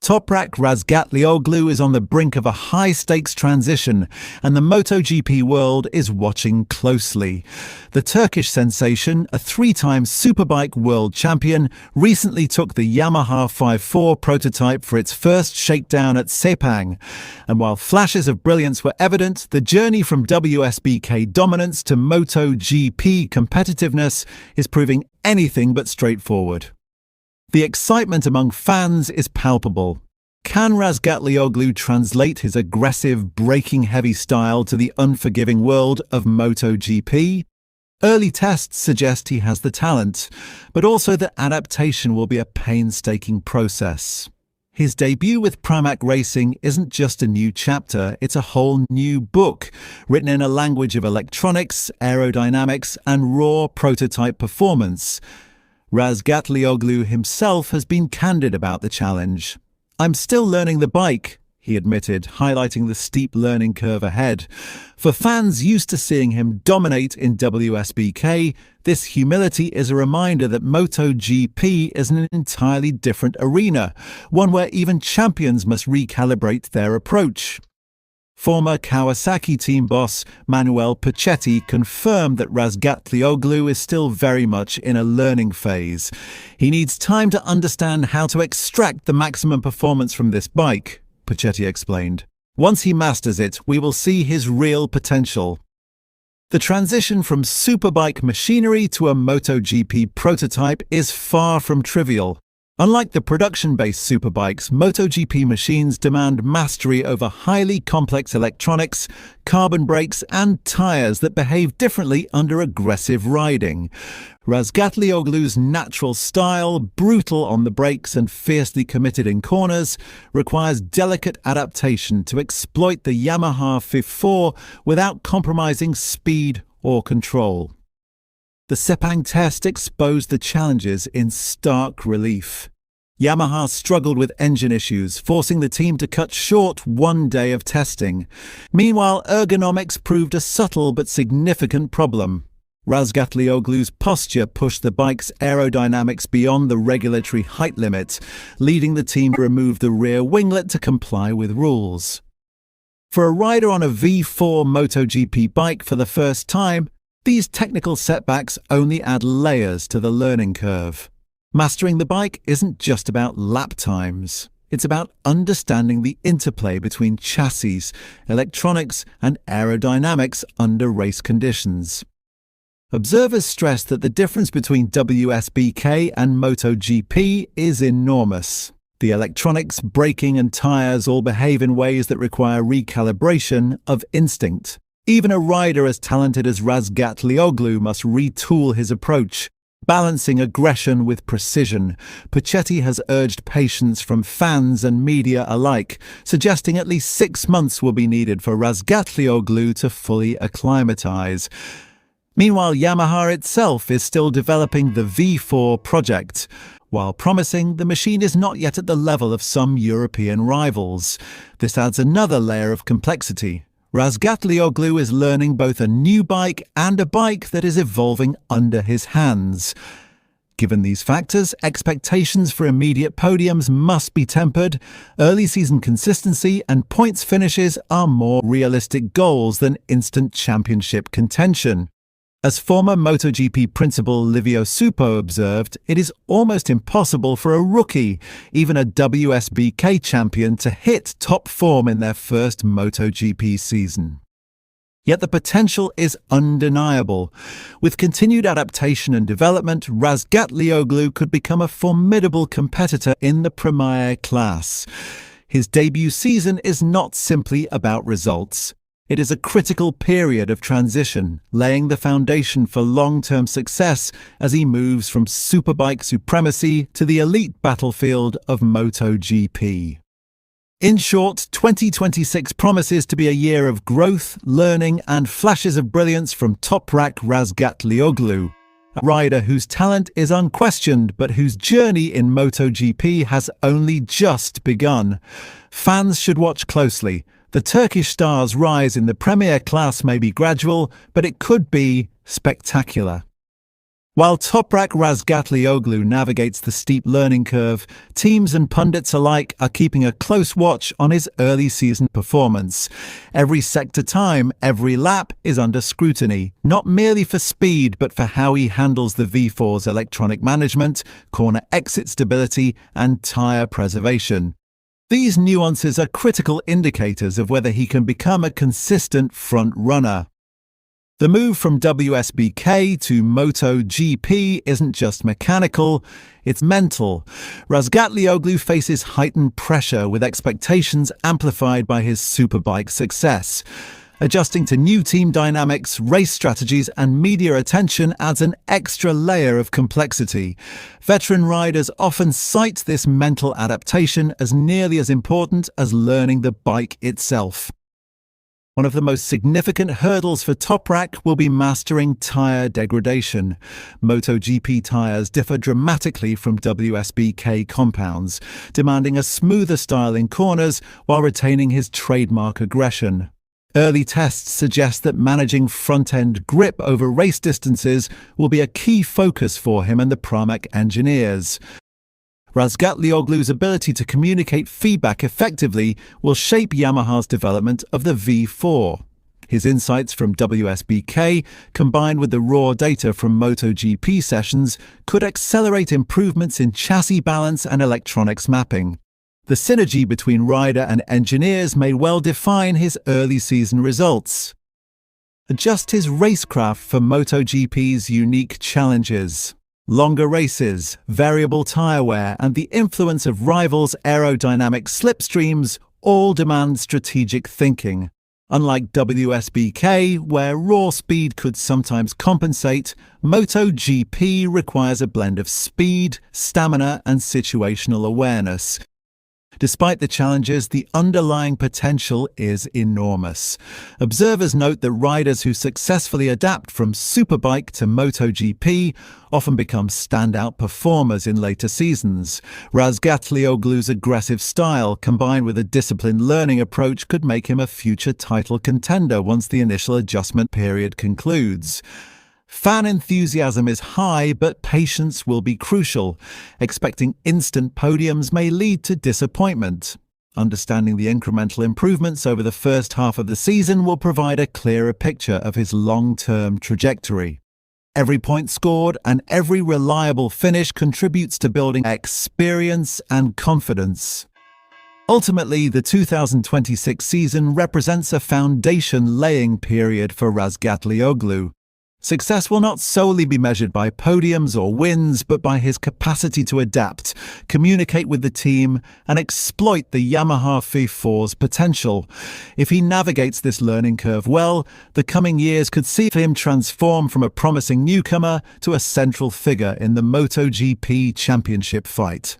Toprak Razgatlioglu is on the brink of a high-stakes transition, and the MotoGP world is watching closely. The Turkish sensation, a three-time Superbike World Champion, recently took the Yamaha V4 prototype for its first shakedown at Sepang. And while flashes of brilliance were evident, the journey from WSBK dominance to MotoGP competitiveness is proving anything but straightforward. The excitement among fans is palpable. Can Razgatlioglu translate his aggressive, braking-heavy style to the unforgiving world of MotoGP? Early tests suggest he has the talent, but also that adaptation will be a painstaking process. His debut with Pramac Racing isn't just a new chapter, it's a whole new book, written in a language of electronics, aerodynamics, and raw prototype performance. Razgatlioglu himself has been candid about the challenge. "I'm still learning the bike," he admitted, highlighting the steep learning curve ahead. For fans used to seeing him dominate in WSBK, this humility is a reminder that MotoGP is an entirely different arena, one where even champions must recalibrate their approach. Former Kawasaki team boss Manuel Puccetti confirmed that Razgatlioglu is still very much in a learning phase. He needs time to understand how to extract the maximum performance from this bike, Puccetti explained. "Once he masters it, we will see his real potential." The transition from Superbike machinery to a MotoGP prototype is far from trivial. Unlike the production-based superbikes, MotoGP machines demand mastery over highly complex electronics, carbon brakes, and tyres that behave differently under aggressive riding. Razgatlioglu's natural style, brutal on the brakes and fiercely committed in corners, requires delicate adaptation to exploit the Yamaha V4 without compromising speed or control. The Sepang test exposed the challenges in stark relief. Yamaha struggled with engine issues, forcing the team to cut short one day of testing. Meanwhile, ergonomics proved a subtle but significant problem. Razgatlioglu's posture pushed the bike's aerodynamics beyond the regulatory height limit, leading the team to remove the rear winglet to comply with rules. For a rider on a V4 MotoGP bike for the first time, these technical setbacks only add layers to the learning curve. Mastering the bike isn't just about lap times. It's about understanding the interplay between chassis, electronics, and aerodynamics under race conditions. Observers stress that the difference between WSBK and MotoGP is enormous. The electronics, braking, and tyres all behave in ways that require recalibration of instinct. Even a rider as talented as Razgatlioglu must retool his approach, balancing aggression with precision. Puccetti has urged patience from fans and media alike, suggesting at least 6 months will be needed for Razgatlioglu to fully acclimatise. Meanwhile, Yamaha itself is still developing the V4 project. While promising, the machine is not yet at the level of some European rivals. This adds another layer of complexity. Razgatlioglu is learning both a new bike and a bike that is evolving under his hands. Given these factors, expectations for immediate podiums must be tempered. Early season consistency and points finishes are more realistic goals than instant championship contention. As former MotoGP principal Livio Suppo observed, it is almost impossible for a rookie, even a WSBK champion, to hit top form in their first MotoGP season. Yet the potential is undeniable. With continued adaptation and development, Razgatlioglu could become a formidable competitor in the Premier class. His debut season is not simply about results. It is a critical period of transition, laying the foundation for long-term success as he moves from superbike supremacy to the elite battlefield of MotoGP. In short, 2026 promises to be a year of growth, learning, and flashes of brilliance from Toprak Razgatlioglu, a rider whose talent is unquestioned but whose journey in MotoGP has only just begun. Fans should watch closely. The Turkish star's rise in the Premier class may be gradual, but it could be spectacular. While Toprak Razgatlioglu navigates the steep learning curve, teams and pundits alike are keeping a close watch on his early season performance. Every sector time, every lap is under scrutiny, not merely for speed but for how he handles the V4's electronic management, corner exit stability and tyre preservation. These nuances are critical indicators of whether he can become a consistent front runner. The move from WSBK to MotoGP isn't just mechanical, it's mental. Razgatlioglu faces heightened pressure with expectations amplified by his Superbike success. Adjusting to new team dynamics, race strategies and media attention adds an extra layer of complexity. Veteran riders often cite this mental adaptation as nearly as important as learning the bike itself. One of the most significant hurdles for Toprak will be mastering tyre degradation. MotoGP tyres differ dramatically from WSBK compounds, demanding a smoother style in corners while retaining his trademark aggression. Early tests suggest that managing front-end grip over race distances will be a key focus for him and the Pramac engineers. Razgatlioglu's ability to communicate feedback effectively will shape Yamaha's development of the V4. His insights from WSBK, combined with the raw data from MotoGP sessions, could accelerate improvements in chassis balance and electronics mapping. The synergy between rider and engineers may well define his early season results. Adjust his racecraft for MotoGP's unique challenges. Longer races, variable tyre wear, and the influence of rivals' aerodynamic slipstreams all demand strategic thinking. Unlike WSBK, where raw speed could sometimes compensate, MotoGP requires a blend of speed, stamina, and situational awareness. Despite the challenges, the underlying potential is enormous. Observers note that riders who successfully adapt from Superbike to MotoGP often become standout performers in later seasons. Razgatlioglu's aggressive style, combined with a disciplined learning approach, could make him a future title contender once the initial adjustment period concludes. Fan enthusiasm is high, but patience will be crucial. Expecting instant podiums may lead to disappointment. Understanding the incremental improvements over the first half of the season will provide a clearer picture of his long-term trajectory. Every point scored and every reliable finish contributes to building experience and confidence. Ultimately, the 2026 season represents a foundation-laying period for Razgatlioglu. Success will not solely be measured by podiums or wins, but by his capacity to adapt, communicate with the team, and exploit the Yamaha V4's potential. If he navigates this learning curve well, the coming years could see him transform from a promising newcomer to a central figure in the MotoGP championship fight.